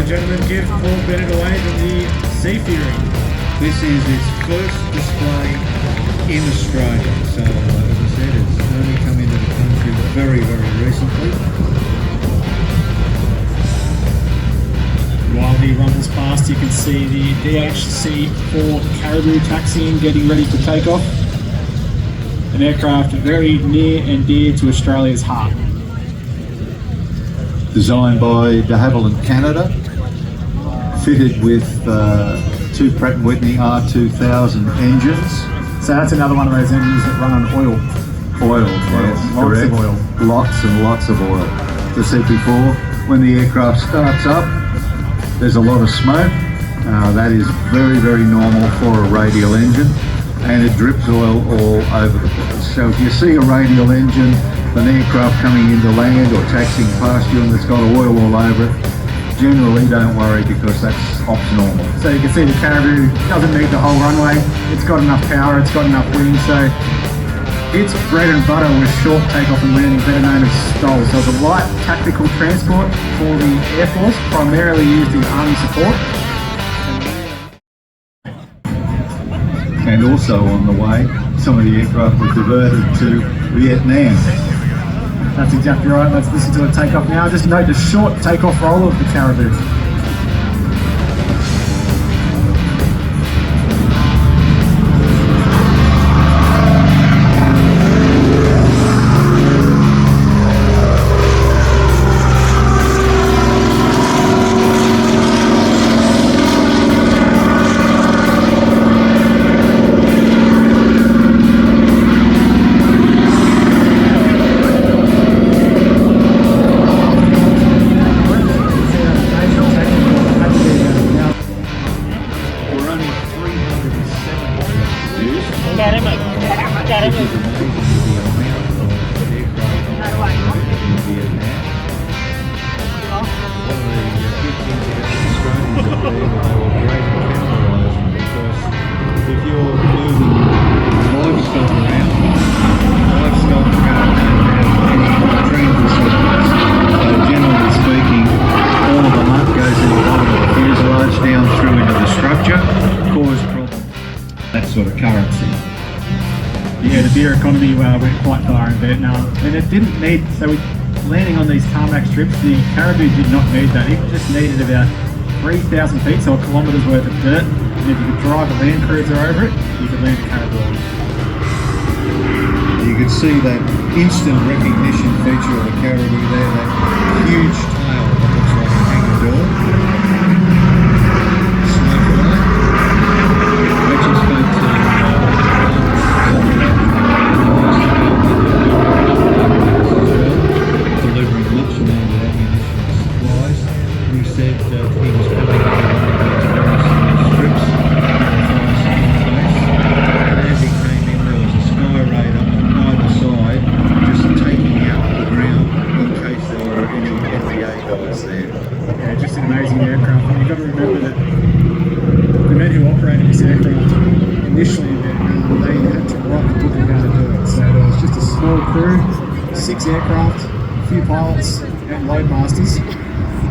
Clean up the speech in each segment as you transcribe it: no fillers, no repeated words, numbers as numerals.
gentlemen, give Paul Bennett away from the Seafaring. This is its first display in Australia. So, as I said, it's only come into the country very, very recently. While he rumbles past, you can see the DHC-4 Caribou taxiing, getting ready to take off. An aircraft very near and dear to Australia's heart. Designed by de Havilland, Canada, fitted with two Pratt & Whitney R2000 engines. So that's another one of those engines that run on oil. Oil, yes, lots correct. of oil. Lots and lots of oil. As I said before, when the aircraft starts up, there's a lot of smoke. That is very, very normal for a radial engine, and it drips oil all over the place. So if you see a radial engine, an aircraft coming into land or taxiing past you and it's got oil all over it, generally don't worry, because that's optional. So you can see the Caribou doesn't need the whole runway. It's got enough power, it's got enough wing, so its bread and butter was short takeoff and landing, better known as STOL. So it's a light tactical transport for the Air Force, primarily used in Army support. And also on the way, some of the aircraft were diverted to Vietnam. That's exactly right. Let's listen to a takeoff now. Just note the short takeoff roll of the Caribou. That sort of currency. Yeah, the beer economy went quite far in Vietnam, and it didn't need, so landing on these tarmac strips, the Caribou did not need that. It just needed about 3,000 feet, so a kilometre's worth of dirt, and if you could drive a Land Cruiser over it, you could land a Caribou on it. You could see that instant recognition feature of the Caribou there, that huge tail that looks like a hanging door. Initially in Vietnam, they had to write the book of how to do it. So there was just a small crew, 6 aircraft, a few pilots and loadmasters,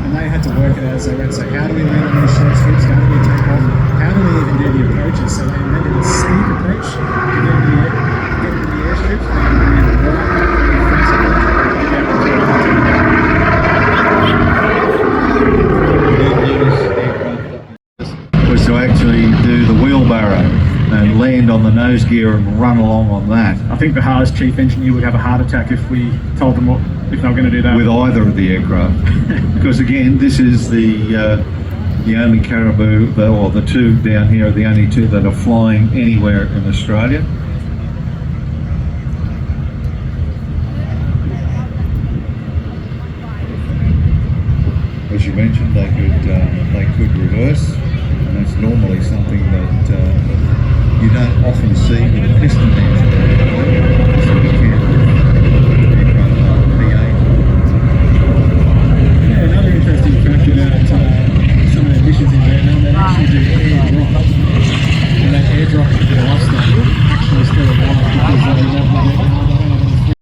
and they had to work it out as they went. So how do we land on these short strips? How do we take off? How do we even do the approaches? So they invented a steep approach to get into the airstrips, and then was to actually do the wheelbarrow and land on the nose gear and run along on that. I think the Haas chief engineer would have a heart attack if we told them what, if they were going to do that. With either of the aircraft. Because again, this is the only Caribou, or the two down here are the only two that are flying anywhere in Australia. As you mentioned, they could reverse, and that's normally something that you don't often see with a piston engine. So you can yeah, another interesting fact about some of the missions in Vietnam, they actually do air rock.